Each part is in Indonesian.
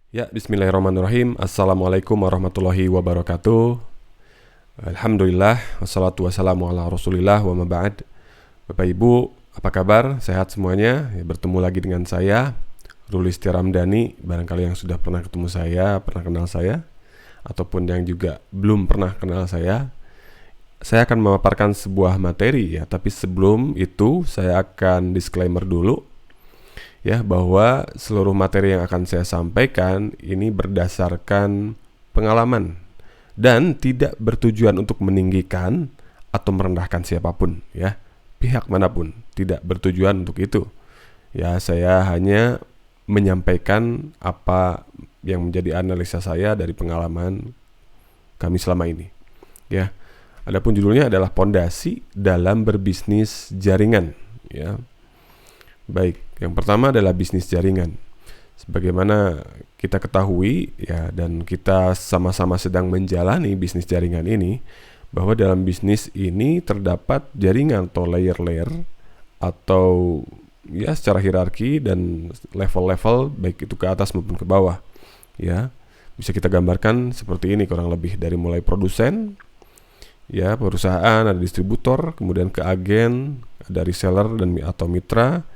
Ya, bismillahirrahmanirrahim. Assalamualaikum warahmatullahi wabarakatuh. Alhamdulillah, wassalatu wassalamu ala rasulillah wa maba'ad. Bapak Ibu, apa kabar? Sehat semuanya? Ya, bertemu lagi dengan saya, Rulisti Ramdhani. Barangkali yang sudah pernah ketemu saya, pernah kenal saya, ataupun yang juga belum pernah kenal saya akan memaparkan sebuah materi ya. Tapi sebelum itu, saya akan disclaimer dulu ya, bahwa seluruh materi yang akan saya sampaikan ini berdasarkan pengalaman dan tidak bertujuan untuk meninggikan atau merendahkan siapapun ya, pihak manapun, tidak bertujuan untuk itu ya. Saya hanya menyampaikan apa yang menjadi analisa saya dari pengalaman kami selama ini ya. Adapun judulnya adalah pondasi dalam berbisnis jaringan ya. Baik, yang pertama adalah bisnis jaringan. Sebagaimana kita ketahui ya, dan kita sama-sama sedang menjalani bisnis jaringan ini, bahwa dalam bisnis ini terdapat jaringan atau layer-layer atau ya secara hierarki dan level-level, baik itu ke atas maupun ke bawah ya. Bisa kita gambarkan seperti ini kurang lebih, dari mulai produsen ya, perusahaan, ada distributor, kemudian ke agen, ada reseller dan atau mitra,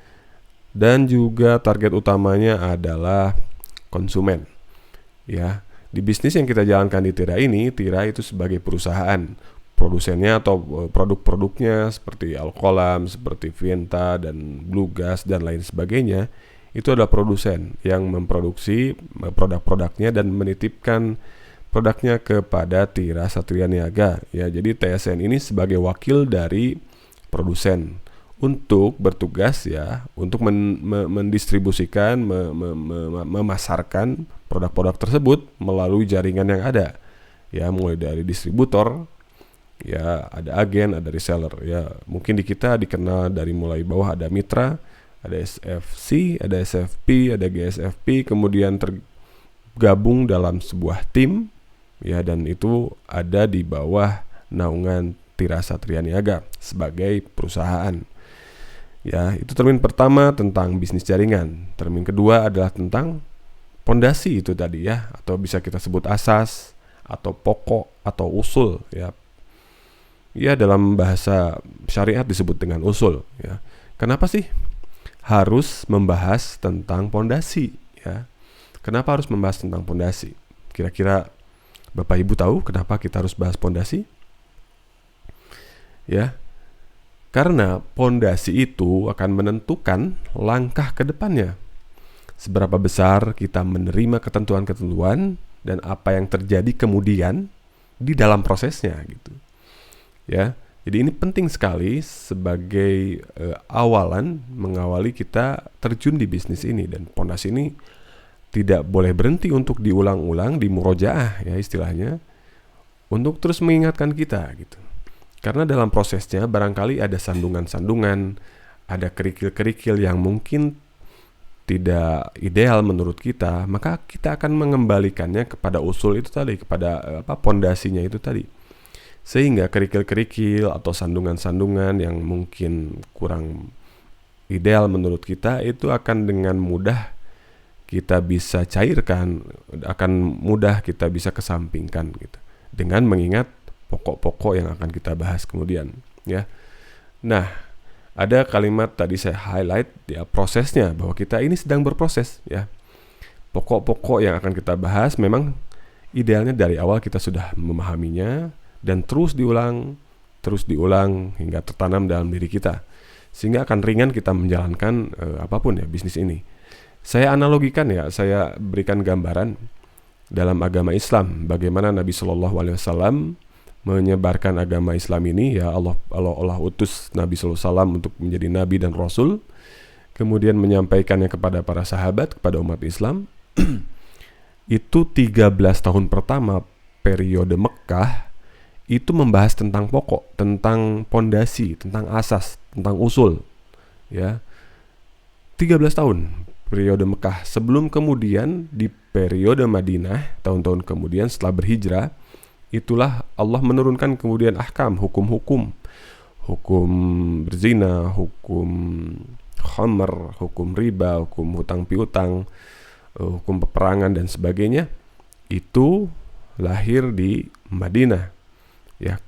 dan juga target utamanya adalah konsumen ya. Di bisnis yang kita jalankan di Tira ini, Tira itu sebagai perusahaan, produsennya atau produk-produknya seperti Alkolam, seperti Vienta dan Blue Gas dan lain sebagainya, itu adalah produsen yang memproduksi produk-produknya dan menitipkan produknya kepada Tira Satria Niaga ya. Jadi TSN ini sebagai wakil dari produsen untuk bertugas ya, untuk mendistribusikan, memasarkan produk-produk tersebut melalui jaringan yang ada ya, mulai dari distributor ya, ada agen, ada reseller ya. Mungkin di kita dikenal dari mulai bawah, ada mitra, ada SFC, ada SFP, ada GSFP, kemudian tergabung dalam sebuah tim ya, dan itu ada di bawah naungan Tira Satria Niaga sebagai perusahaan. Ya, itu termin pertama tentang bisnis jaringan. Termin kedua adalah tentang pondasi itu tadi ya, atau bisa kita sebut asas atau pokok atau usul ya. Ya, dalam bahasa syariat disebut dengan usul ya. Kenapa sih harus membahas tentang pondasi ya? Kenapa harus membahas tentang pondasi? Kira-kira Bapak Ibu tahu kenapa kita harus bahas pondasi? Ya. Karena pondasi itu akan menentukan langkah ke depannya. Seberapa besar kita menerima ketentuan-ketentuan dan apa yang terjadi kemudian di dalam prosesnya gitu. Ya. Jadi ini penting sekali sebagai awalan mengawali kita terjun di bisnis ini, dan pondasi ini tidak boleh berhenti untuk diulang-ulang, di murojaah ya istilahnya, untuk terus mengingatkan kita gitu. Karena dalam prosesnya barangkali ada sandungan-sandungan, ada kerikil-kerikil yang mungkin tidak ideal menurut kita, maka kita akan mengembalikannya kepada usul itu tadi, kepada pondasinya itu tadi. Sehingga kerikil-kerikil atau sandungan-sandungan yang mungkin kurang ideal menurut kita itu akan dengan mudah kita bisa cairkan, akan mudah kita bisa kesampingkan gitu, dengan mengingat pokok-pokok yang akan kita bahas kemudian ya. Nah, ada kalimat tadi saya highlight ya, prosesnya, bahwa kita ini sedang berproses ya. Pokok-pokok yang akan kita bahas memang idealnya dari awal kita sudah memahaminya dan terus diulang hingga tertanam dalam diri kita, sehingga akan ringan kita menjalankan apapun ya bisnis ini. Saya analogikan ya, saya berikan gambaran dalam agama Islam bagaimana Nabi Shallallahu Alaihi Wasallam menyebarkan agama Islam ini ya. Allah utus Nabi Sallallahu Alaihi Wasallam untuk menjadi Nabi dan Rasul, kemudian menyampaikannya kepada para sahabat, kepada umat Islam. Itu 13 tahun pertama periode Mekah itu membahas tentang pokok, tentang pondasi, tentang asas, tentang usul ya. 13 tahun periode Mekah, sebelum kemudian di periode Madinah tahun-tahun kemudian setelah berhijrah, itulah Allah menurunkan kemudian ahkam, hukum berzina, hukum khamr, hukum riba, hukum hutang piutang, hukum peperangan dan sebagainya, itu lahir di Madinah, ya.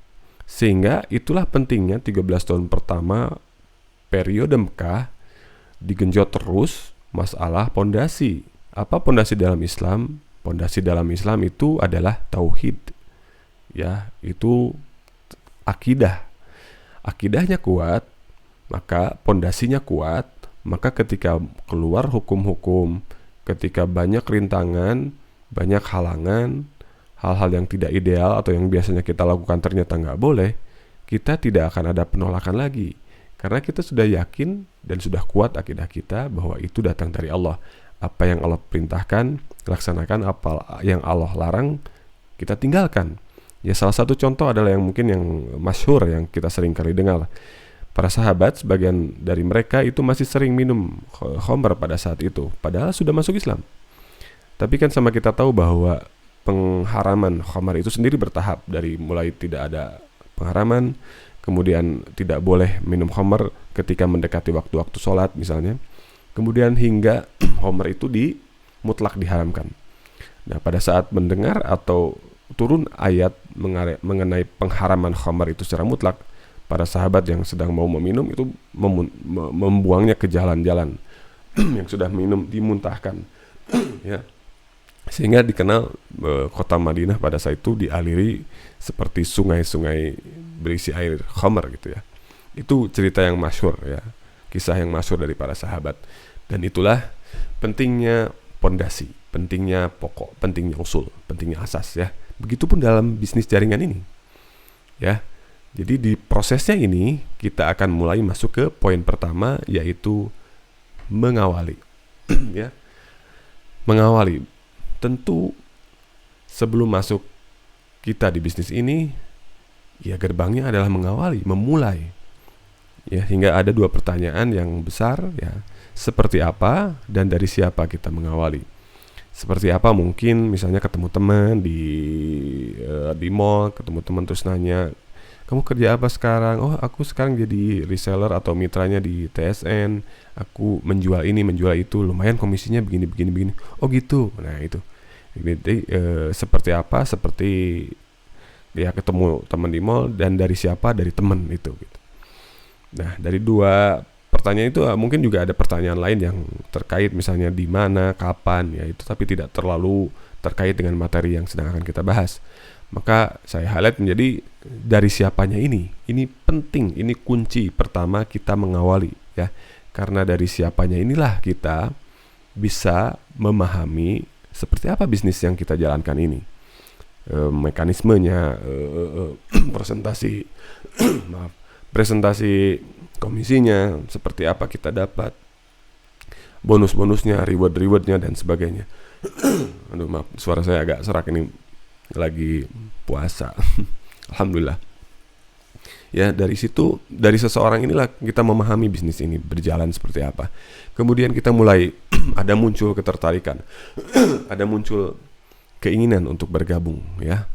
Sehingga itulah pentingnya 13 tahun pertama periode Mekah digenjot terus masalah pondasi. Apa pondasi dalam Islam? Pondasi dalam Islam itu adalah tauhid. Ya, itu akidah. Akidahnya kuat, maka pondasinya kuat, maka ketika keluar hukum-hukum, ketika banyak rintangan, banyak halangan, hal-hal yang tidak ideal atau yang biasanya kita lakukan ternyata nggak boleh, kita tidak akan ada penolakan lagi. Karena kita sudah yakin dan sudah kuat akidah kita bahwa itu datang dari Allah. Apa yang Allah perintahkan, laksanakan. Apa yang Allah larang, kita tinggalkan. Ya, salah satu contoh adalah yang mungkin yang masyhur yang kita sering kali dengar. Para sahabat, sebagian dari mereka itu masih sering minum khamr pada saat itu, padahal sudah masuk Islam. Tapi kan sama kita tahu bahwa pengharaman khamr itu sendiri bertahap, dari mulai tidak ada pengharaman, kemudian tidak boleh minum khamr ketika mendekati waktu-waktu sholat misalnya, kemudian hingga khamr itu mutlak diharamkan. Nah, pada saat mendengar atau turun ayat mengenai pengharaman khamr itu secara mutlak, para sahabat yang sedang mau meminum itu membuangnya ke jalan-jalan. Yang sudah minum dimuntahkan. Ya. Sehingga dikenal kota Madinah pada saat itu dialiri seperti sungai-sungai berisi air khamr gitu ya. Itu cerita yang masyhur ya, kisah yang masyhur dari para sahabat. Dan itulah pentingnya pondasi, pentingnya pokok, pentingnya usul, pentingnya asas ya. Begitupun dalam bisnis jaringan ini. Ya. Jadi di prosesnya ini kita akan mulai masuk ke poin pertama, yaitu mengawali. Ya. Mengawali. Tentu sebelum masuk kita di bisnis ini, ya gerbangnya adalah mengawali, memulai. Ya, hingga ada dua pertanyaan yang besar ya. Seperti apa dan dari siapa kita mengawali? Seperti apa, mungkin misalnya ketemu teman di mall, ketemu teman terus nanya, "Kamu kerja apa sekarang?" "Oh, aku sekarang jadi reseller atau mitranya di TSN. Aku menjual ini, menjual itu. Lumayan komisinya begini." "Oh gitu." Nah, itu. Jadi seperti apa? Seperti dia ketemu teman di mall, dan dari siapa? Dari teman itu gitu. Nah, dari dua pertanyaan itu mungkin juga ada pertanyaan lain yang terkait, misalnya di mana, kapan, ya itu, tapi tidak terlalu terkait dengan materi yang sedang akan kita bahas. Maka saya highlight menjadi dari siapanya ini. Ini penting, ini kunci pertama kita mengawali ya. Karena dari siapanya inilah kita bisa memahami seperti apa bisnis yang kita jalankan ini. Mekanismenya, presentasi komisinya, seperti apa kita dapat, bonus-bonusnya, reward-rewardnya dan sebagainya. Aduh, maaf, suara saya agak serak, ini lagi puasa. Alhamdulillah. Ya, dari situ, dari seseorang inilah kita memahami bisnis ini berjalan seperti apa. Kemudian kita mulai ada muncul ketertarikan. Ada muncul keinginan untuk bergabung ya.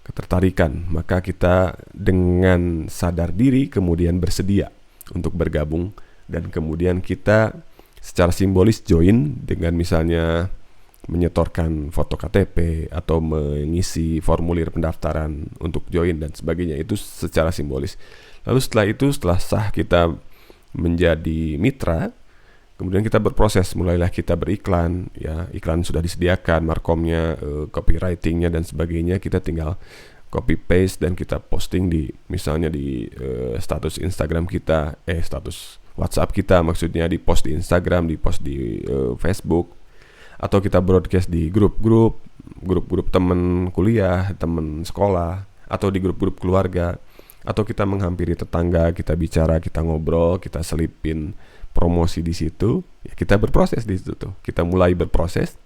Ketertarikan, maka kita dengan sadar diri kemudian bersedia untuk bergabung, dan kemudian kita secara simbolis join dengan misalnya menyetorkan foto KTP atau mengisi formulir pendaftaran untuk join dan sebagainya, itu secara simbolis. Lalu setelah sah kita menjadi mitra, kemudian kita berproses, mulailah kita beriklan ya, iklan sudah disediakan, markomnya, copywritingnya dan sebagainya, kita tinggal copy paste dan kita posting di misalnya di status Instagram kita, status WhatsApp kita, maksudnya di post di Instagram, di post di Facebook, atau kita broadcast di grup-grup teman kuliah, teman sekolah, atau di grup-grup keluarga, atau kita menghampiri tetangga, kita bicara, kita ngobrol, kita selipin promosi di situ. Ya, kita berproses di situ tuh. Kita mulai berproses,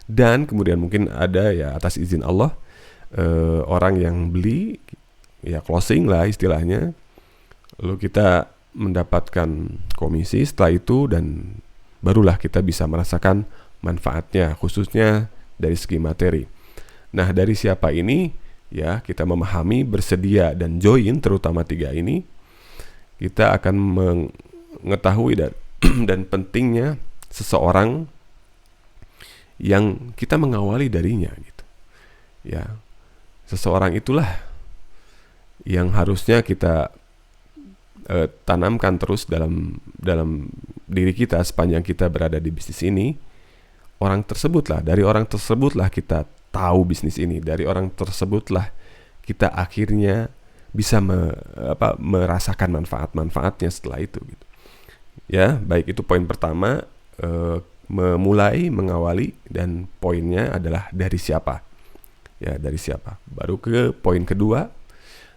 dan kemudian mungkin ada ya atas izin Allah orang yang beli, ya closing lah istilahnya. Lalu kita mendapatkan komisi setelah itu, dan barulah kita bisa merasakan manfaatnya, khususnya dari segi materi. Nah, dari siapa ini ya, kita memahami, bersedia dan join, terutama tiga ini, kita akan mengetahui dan pentingnya seseorang yang kita mengawali darinya gitu. Ya, seseorang itulah yang harusnya kita tanamkan terus dalam diri kita sepanjang kita berada di bisnis ini. Dari orang tersebutlah kita tahu bisnis ini, dari orang tersebutlah kita akhirnya bisa merasakan manfaatnya setelah itu gitu. Ya, baik itu poin pertama, memulai, mengawali, dan poinnya adalah dari siapa. Ya, dari siapa. Baru ke poin kedua,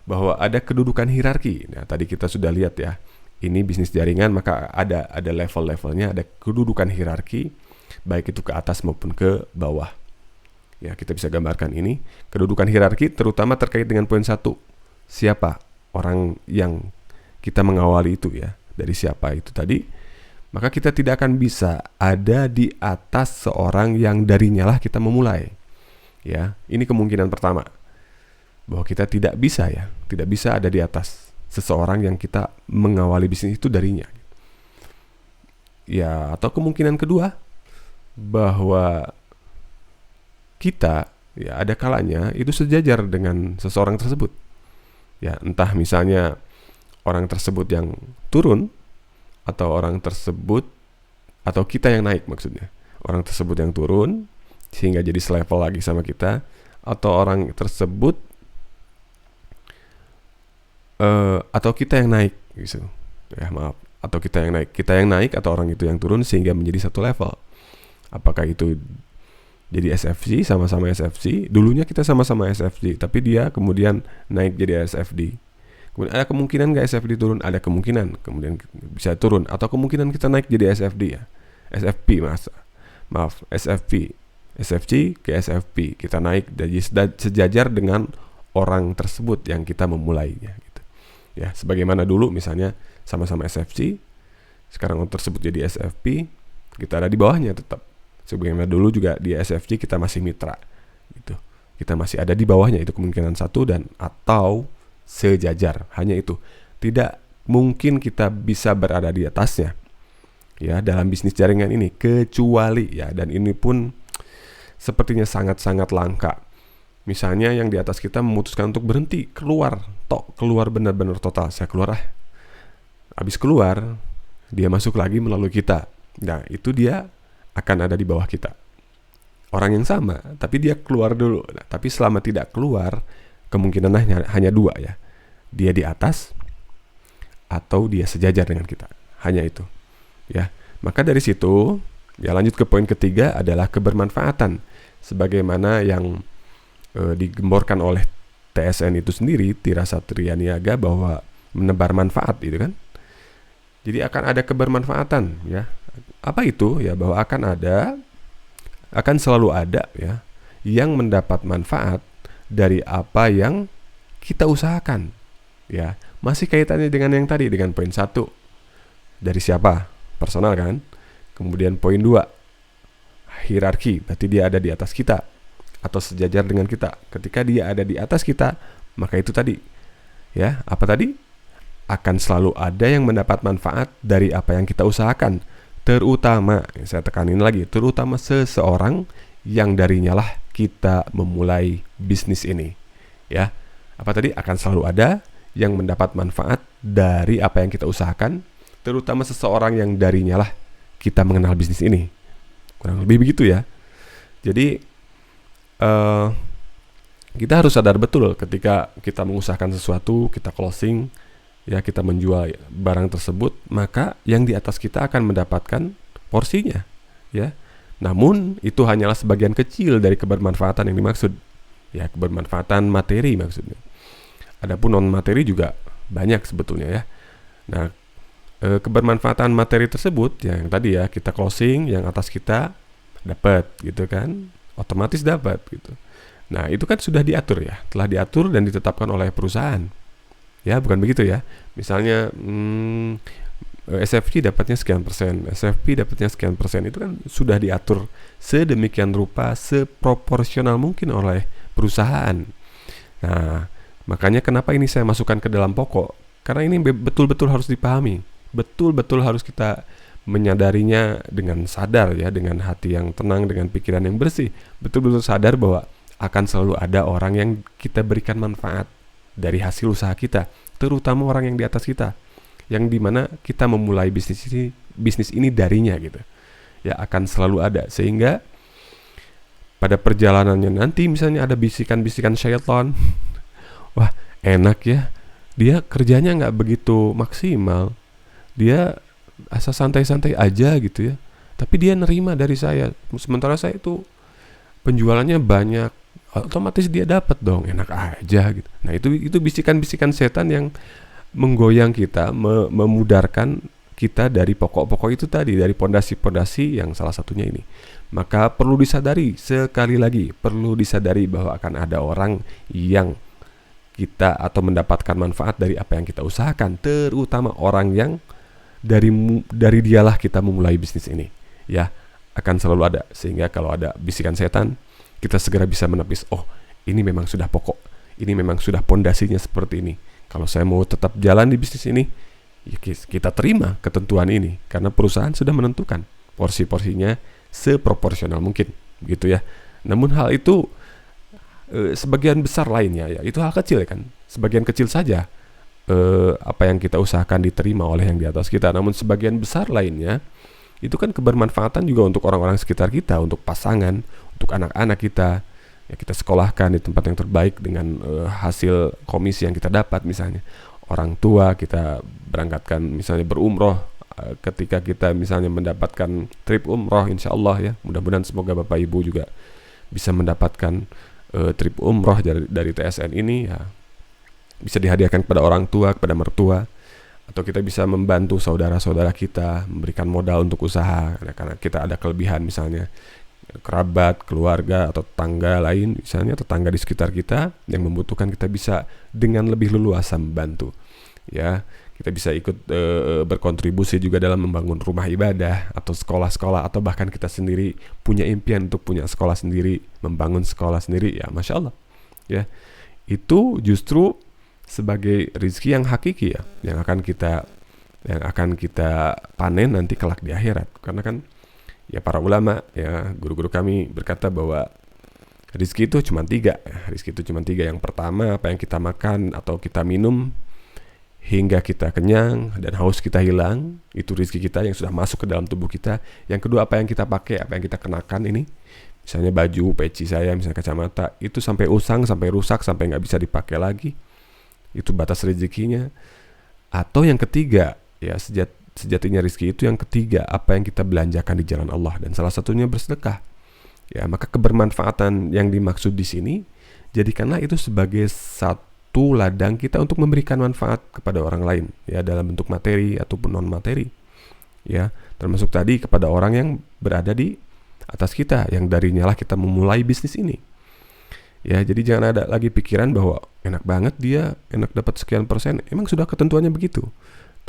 bahwa ada kedudukan hierarki. Nah, tadi kita sudah lihat ya, ini bisnis jaringan, maka ada level-levelnya, ada kedudukan hierarki, baik itu ke atas maupun ke bawah. Ya, kita bisa gambarkan ini. Kedudukan hierarki terutama terkait dengan poin 1. Siapa orang yang kita mengawali itu ya, dari siapa itu tadi. Maka kita tidak akan bisa ada di atas seorang yang darinya lah kita memulai. Ya, ini kemungkinan pertama. Bahwa kita tidak bisa ada di atas seseorang yang kita mengawali bisnis itu darinya. Ya, atau kemungkinan kedua, bahwa kita ya ada kalanya itu sejajar dengan seseorang tersebut. Ya, entah misalnya orang tersebut yang turun, atau orang tersebut, atau kita yang naik maksudnya. Orang tersebut yang turun sehingga jadi selevel lagi sama kita, atau orang tersebut atau kita yang naik gitu. Ya, maaf, atau kita yang naik atau orang itu yang turun sehingga menjadi satu level. Apakah itu jadi SFC, sama-sama SFC, dulunya kita sama-sama SFC, tapi dia kemudian naik jadi SFD. Kemudian ada kemungkinan nggak SFD turun? Ada kemungkinan, kemudian bisa turun. Atau kemungkinan kita naik jadi SFD ya, SFP SFC ke SFP, kita naik jadi sejajar dengan orang tersebut yang kita memulainya gitu. Ya, sebagaimana dulu misalnya sama-sama SFC, sekarang orang tersebut jadi SFP, kita ada di bawahnya tetap. Sebagaimana dulu juga di SFC kita masih mitra gitu. Kita masih ada di bawahnya, itu kemungkinan satu, dan atau sejajar, hanya itu. Tidak mungkin kita bisa berada di atasnya ya dalam bisnis jaringan ini, kecuali ya, dan ini pun sepertinya sangat-sangat langka. Misalnya yang di atas kita memutuskan untuk berhenti, keluar benar-benar total, saya keluar habis keluar dia masuk lagi melalui kita. Nah, itu dia akan ada di bawah kita. Orang yang sama, tapi dia keluar dulu. Nah, tapi selama tidak keluar, kemungkinannya hanya dua ya. Dia di atas atau dia sejajar dengan kita. Hanya itu. Ya. Maka dari situ, ya lanjut ke poin ketiga adalah kebermanfaatan. Sebagaimana yang digemborkan oleh TSN itu sendiri, Tira Satria Niaga, bahwa menebar manfaat itu kan. Jadi akan ada kebermanfaatan ya. Apa itu? Ya, bahwa akan selalu ada ya yang mendapat manfaat dari apa yang kita usahakan. Ya, masih kaitannya dengan yang tadi, dengan poin 1. Dari siapa? Personal kan? Kemudian poin 2, hierarki, berarti dia ada di atas kita atau sejajar dengan kita. Ketika dia ada di atas kita, maka itu tadi ya, apa tadi? Akan selalu ada yang mendapat manfaat dari apa yang kita usahakan. Terutama, saya tekanin lagi, terutama seseorang yang darinya lah kita memulai bisnis ini. Ya, apa tadi? Akan selalu ada yang mendapat manfaat dari apa yang kita usahakan, terutama seseorang yang darinya lah kita mengenal bisnis ini. Kurang lebih begitu ya. Jadi kita harus sadar betul ketika kita mengusahakan sesuatu, kita closing, ya kita menjual barang tersebut, maka yang di atas kita akan mendapatkan porsinya, ya. Namun itu hanyalah sebagian kecil dari kebermanfaatan yang dimaksud, ya, kebermanfaatan materi maksudnya. Adapun non materi juga banyak sebetulnya ya. Nah, kebermanfaatan materi tersebut yang tadi ya kita closing, yang atas kita dapat gitu kan, otomatis dapat gitu. Nah, itu kan sudah diatur ya, telah diatur dan ditetapkan oleh perusahaan. Ya, bukan begitu ya. Misalnya SFC dapatnya sekian persen, SFP dapatnya sekian persen, itu kan sudah diatur sedemikian rupa, seproporsional mungkin oleh perusahaan. Nah, makanya kenapa ini saya masukkan ke dalam pokok, karena ini betul-betul harus dipahami, betul-betul harus kita menyadarinya dengan sadar ya, dengan hati yang tenang, dengan pikiran yang bersih, betul-betul sadar bahwa akan selalu ada orang yang kita berikan manfaat dari hasil usaha kita, terutama orang yang di atas kita, yang dimana kita memulai bisnis ini darinya gitu ya, akan selalu ada. Sehingga pada perjalanannya nanti misalnya ada bisikan-bisikan syaitan, wah enak ya, dia kerjanya nggak begitu maksimal, dia asal santai-santai aja gitu ya, tapi dia nerima dari saya, sementara saya itu penjualannya banyak, otomatis dia dapat dong, enak aja gitu. Nah itu bisikan-bisikan setan yang menggoyang kita, memudarkan kita dari pokok-pokok itu tadi, dari pondasi-pondasi yang salah satunya ini. Maka perlu disadari, sekali lagi perlu disadari bahwa akan ada orang yang kita atau mendapatkan manfaat dari apa yang kita usahakan, terutama orang yang dari dialah kita memulai bisnis ini ya, akan selalu ada. Sehingga kalau ada bisikan setan, kita segera bisa menepis, oh ini memang sudah pokok, ini memang sudah pondasinya seperti ini. Kalau saya mau tetap jalan di bisnis ini, ya kita terima ketentuan ini, karena perusahaan sudah menentukan porsi-porsinya seproporsional mungkin gitu ya. Namun hal itu sebagian besar lainnya ya, itu hal kecil ya kan, sebagian kecil saja apa yang kita usahakan diterima oleh yang di atas kita. Namun sebagian besar lainnya itu kan kebermanfaatan juga untuk orang-orang sekitar kita, untuk pasangan, untuk anak-anak kita ya, kita sekolahkan di tempat yang terbaik dengan hasil komisi yang kita dapat. Misalnya orang tua kita berangkatkan misalnya berumroh, ketika kita misalnya mendapatkan trip umroh, insya Allah ya, mudah-mudahan semoga Bapak Ibu juga bisa mendapatkan trip umroh dari TSN ini ya, bisa dihadiahkan kepada orang tua, kepada mertua, atau kita bisa membantu saudara-saudara kita, memberikan modal untuk usaha karena kita ada kelebihan, misalnya kerabat, keluarga, atau tetangga lain, misalnya tetangga di sekitar kita yang membutuhkan, kita bisa dengan lebih leluasa membantu ya. Kita bisa ikut berkontribusi juga dalam membangun rumah ibadah atau sekolah-sekolah, atau bahkan kita sendiri punya impian untuk punya sekolah sendiri, membangun sekolah sendiri ya, Masya Allah ya. Itu justru sebagai rezeki yang hakiki ya, yang akan kita panen nanti kelak di akhirat. Karena kan ya para ulama ya, guru-guru kami berkata bahwa rezeki itu cuma 3 ya. Rezeki itu cuma 3. Yang pertama, apa yang kita makan atau kita minum hingga kita kenyang dan haus kita hilang, itu rezeki kita yang sudah masuk ke dalam tubuh kita. Yang kedua, apa yang kita pakai, apa yang kita kenakan ini, misalnya baju, peci saya, misalnya kacamata, itu sampai usang, sampai rusak, sampai nggak bisa dipakai lagi, itu batas rezekinya. Atau yang ketiga ya, sejatinya rezeki itu yang ketiga, apa yang kita belanjakan di jalan Allah, dan salah satunya bersedekah ya. Maka kebermanfaatan yang dimaksud di sini, jadikanlah itu sebagai satu ladang kita untuk memberikan manfaat kepada orang lain ya, dalam bentuk materi ataupun non materi ya, termasuk tadi kepada orang yang berada di atas kita, yang darinya lah kita memulai bisnis ini ya. Jadi jangan ada lagi pikiran bahwa enak banget dia, enak dapat sekian persen, emang sudah ketentuannya begitu.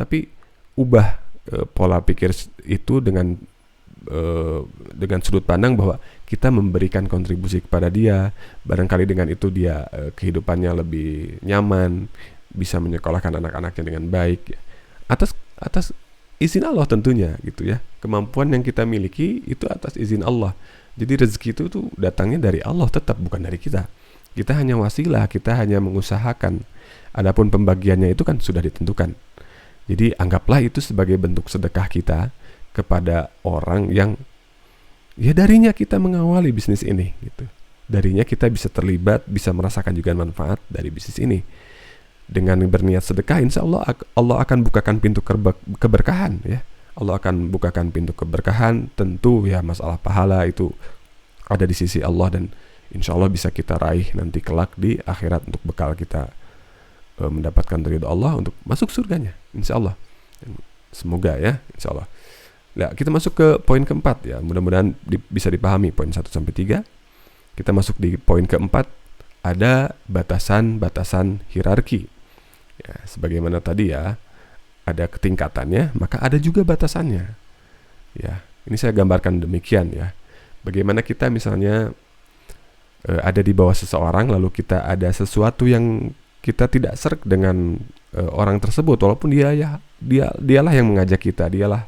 Tapi ubah pola pikir itu dengan sudut pandang bahwa kita memberikan kontribusi kepada dia, barangkali dengan itu dia kehidupannya lebih nyaman, bisa menyekolahkan anak-anaknya dengan baik ya. Atas izin Allah tentunya gitu ya. Kemampuan yang kita miliki itu atas izin Allah. Jadi rezeki itu tuh datangnya dari Allah tetap, bukan dari kita. Kita hanya wasilah, kita hanya mengusahakan. Adapun pembagiannya itu kan sudah ditentukan. Jadi anggaplah itu sebagai bentuk sedekah kita kepada orang yang ya darinya kita mengawali bisnis ini gitu. Darinya kita bisa terlibat, bisa merasakan juga manfaat dari bisnis ini. Dengan berniat sedekah, insya Allah Allah akan bukakan pintu keberkahan ya. Allah akan bukakan pintu keberkahan. Tentu ya, masalah pahala itu ada di sisi Allah, dan insya Allah bisa kita raih nanti kelak di akhirat untuk bekal kita mendapatkan ridha Allah untuk masuk surganya, insya Allah. Semoga ya, insya Allah. Nah, kita masuk ke poin keempat ya. Mudah-mudahan bisa dipahami poin 1-3. Kita masuk di poin keempat, ada batasan-batasan hierarki ya. Sebagaimana tadi ya, ada ketingkatannya, maka ada juga batasannya ya. Ini saya gambarkan demikian ya. Bagaimana kita misalnya ada di bawah seseorang, lalu kita ada sesuatu yang kita tidak serg dengan orang tersebut, walaupun dialah yang mengajak kita, dialah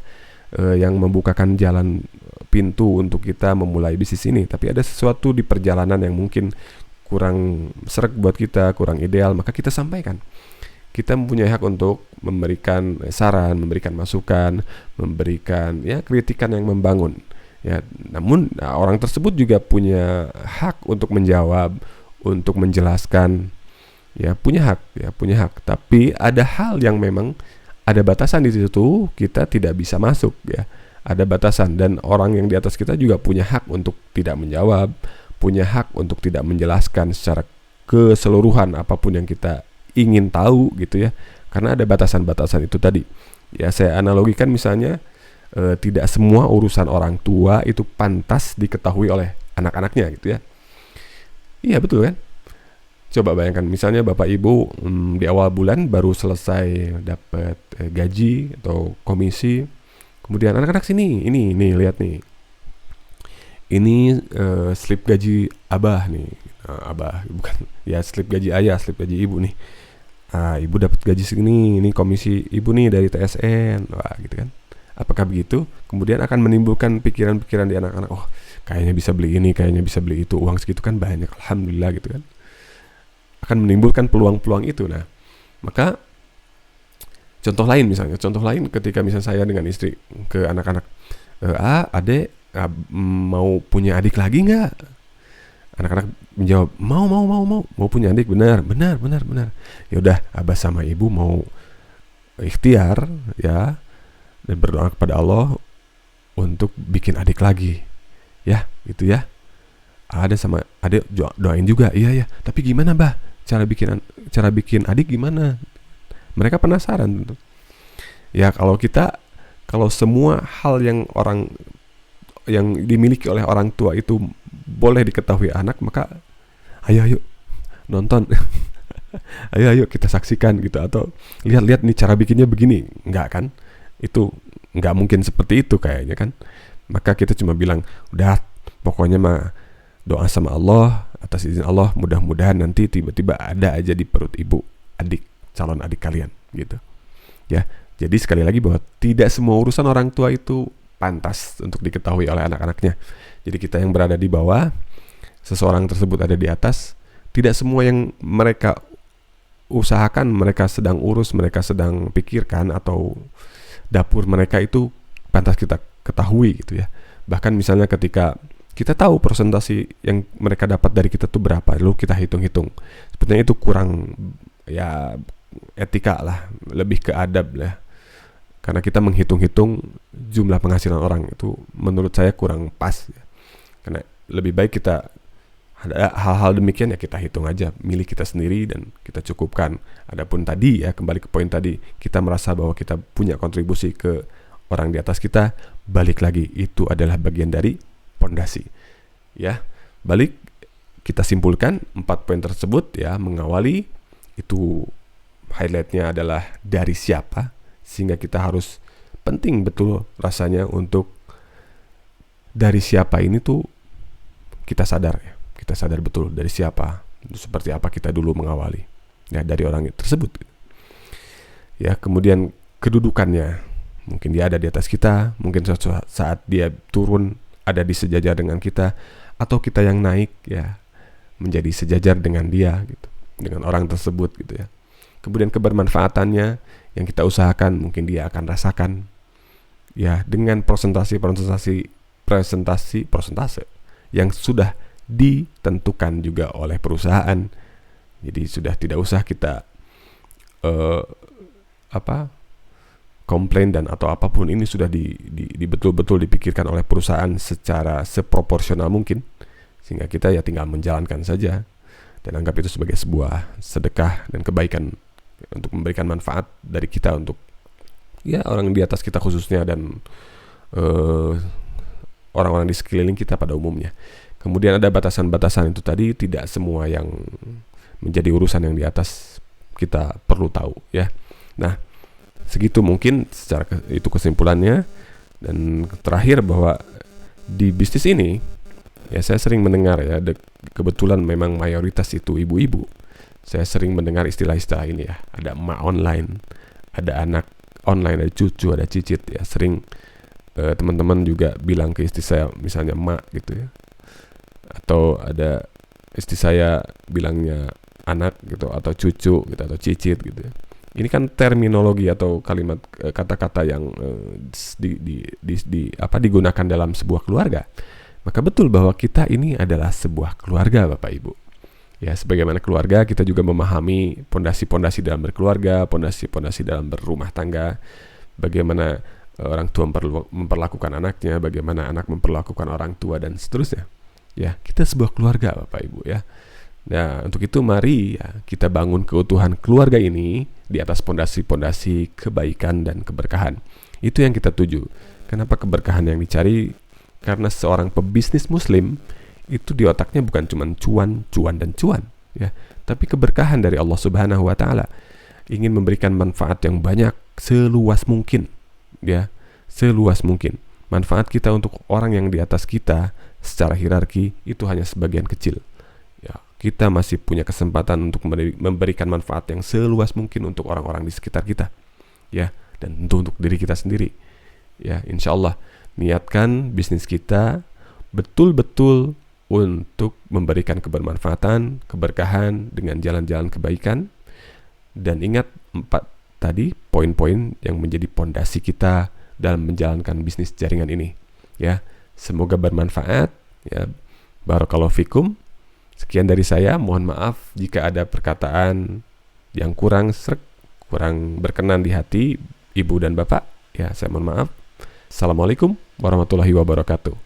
yang membukakan jalan pintu untuk kita memulai bisnis ini, tapi ada sesuatu di perjalanan yang mungkin kurang sreg buat kita, kurang ideal, maka kita sampaikan. Kita mempunyai hak untuk memberikan saran, memberikan masukan, memberikan kritikan yang membangun. Ya, namun orang tersebut juga punya hak untuk menjawab, untuk menjelaskan. Punya hak. Tapi ada hal yang memang ada batasan di situ, kita tidak bisa masuk ya. Ada batasan, dan orang yang di atas kita juga punya hak untuk tidak menjawab, punya hak untuk tidak menjelaskan secara keseluruhan apapun yang kita ingin tahu gitu ya, karena ada batasan-batasan itu tadi. Ya, saya analogikan misalnya tidak semua urusan orang tua itu pantas diketahui oleh anak-anaknya gitu ya. Iya betul kan? Coba bayangkan misalnya bapak ibu di awal bulan baru selesai dapat gaji atau komisi, kemudian anak-anak sini, ini lihat nih, ini slip gaji abah nih, abah bukan ya, slip gaji ayah, slip gaji ibu nih. Ibu dapat gaji segini, ini komisi ibu nih dari TSN, wah gitu kan. Apakah begitu? Kemudian akan menimbulkan pikiran-pikiran di anak-anak, oh kayaknya bisa beli ini, kayaknya bisa beli itu, uang segitu kan banyak, alhamdulillah gitu kan. Akan menimbulkan peluang-peluang itu. Nah, maka contoh lain ketika misalnya saya dengan istri ke anak-anak, adek mau punya adik lagi nggak? Anak-anak menjawab, mau punya adik, benar. Ya udah, abah sama ibu mau ikhtiar ya, dan berdoa kepada Allah untuk bikin adik lagi, ya gitu ya. Ada sama adik doain juga, iya. Tapi gimana bah? Cara bikin adik gimana? Mereka penasaran tentu. Ya kalau semua hal yang dimiliki oleh orang tua itu boleh diketahui anak, maka ayo nonton. ayo kita saksikan gitu, atau lihat nih cara bikinnya begini. Enggak kan? Itu enggak mungkin seperti itu kayaknya kan. Maka kita cuma bilang, udah pokoknya mah doa sama Allah, atas izin Allah, mudah-mudahan nanti tiba-tiba ada aja di perut ibu calon adik kalian gitu. Ya, jadi sekali lagi bahwa tidak semua urusan orang tua itu pantas untuk diketahui oleh anak-anaknya. Jadi kita yang berada di bawah, seseorang tersebut ada di atas, tidak semua yang mereka usahakan, mereka sedang urus, mereka sedang pikirkan, atau dapur mereka itu pantas kita ketahui gitu ya. Bahkan misalnya ketika kita tahu persentase yang mereka dapat dari kita tuh berapa, lalu kita hitung-hitung, sepertinya itu kurang ya etika lah, lebih ke adab lah. Karena kita menghitung-hitung jumlah penghasilan orang itu menurut saya kurang pas ya. Karena lebih baik kita ada hal-hal demikian ya kita hitung aja milik kita sendiri dan kita cukupkan. Adapun tadi ya, kembali ke poin tadi, kita merasa bahwa kita punya kontribusi ke orang di atas kita, balik lagi itu adalah bagian dari pondasi. Ya, balik kita simpulkan 4 poin tersebut ya, mengawali itu highlightnya adalah dari siapa, sehingga kita harus penting betul rasanya untuk dari siapa ini tuh kita sadar ya. Kita sadar betul dari siapa, seperti apa kita dulu mengawali ya, dari orang tersebut ya. Kemudian kedudukannya, mungkin dia ada di atas kita, mungkin suatu saat dia turun ada di sejajar dengan kita, atau kita yang naik ya menjadi sejajar dengan dia gitu, dengan orang tersebut gitu ya. Kemudian kebermanfaatannya yang kita usahakan mungkin dia akan rasakan ya, dengan presentasi yang sudah ditentukan juga oleh perusahaan. Jadi sudah tidak usah kita komplain dan atau apapun, ini sudah di betul-betul dipikirkan oleh perusahaan secara seproporsional mungkin, sehingga kita ya tinggal menjalankan saja dan anggap itu sebagai sebuah sedekah dan kebaikan untuk memberikan manfaat dari kita untuk ya orang di atas kita khususnya, dan orang-orang di sekeliling kita pada umumnya. Kemudian ada batasan-batasan itu tadi, tidak semua yang menjadi urusan yang di atas kita perlu tahu ya. Nah, segitu mungkin secara itu kesimpulannya. Dan terakhir bahwa di bisnis ini ya, saya sering mendengar ya, kebetulan memang mayoritas itu ibu-ibu. Saya sering mendengar istilah-istilah ini ya, ada emak online, ada anak online, ada cucu, ada cicit ya. Sering teman-teman juga bilang ke istri saya misalnya mak gitu ya, atau ada istri saya bilangnya anak gitu, atau cucu gitu, atau cicit gitu ya. Ini kan terminologi atau kalimat kata-kata yang digunakan dalam sebuah keluarga. Maka betul bahwa kita ini adalah sebuah keluarga, Bapak Ibu. Ya, sebagaimana keluarga, kita juga memahami pondasi-pondasi dalam berkeluarga, pondasi-pondasi dalam berumah tangga, bagaimana orang tua memperlakukan anaknya, bagaimana anak memperlakukan orang tua, dan seterusnya. Ya, kita sebuah keluarga, Bapak Ibu ya. Nah, untuk itu mari ya, kita bangun keutuhan keluarga ini di atas pondasi-pondasi kebaikan dan keberkahan. Itu yang kita tuju. Kenapa keberkahan yang dicari? Karena seorang pebisnis muslim itu di otaknya bukan cuma cuan, cuan, dan cuan ya, tapi keberkahan dari Allah Subhanahu wa taala. Ingin memberikan manfaat yang banyak seluas mungkin ya, seluas mungkin. Manfaat kita untuk orang yang di atas kita secara hierarki itu hanya sebagian kecil. Ya, kita masih punya kesempatan untuk memberikan manfaat yang seluas mungkin untuk orang-orang di sekitar kita. Ya, dan tentu untuk diri kita sendiri. Ya, insyaallah niatkan bisnis kita betul-betul untuk memberikan kebermanfaatan, keberkahan dengan jalan-jalan kebaikan. Dan ingat 4 tadi poin-poin yang menjadi pondasi kita dalam menjalankan bisnis jaringan ini. Ya, semoga bermanfaat ya. Barakallahu fikum. Sekian dari saya, mohon maaf jika ada perkataan yang kurang berkenan di hati Ibu dan Bapak. Ya, saya mohon maaf. Assalamualaikum warahmatullahi wabarakatuh.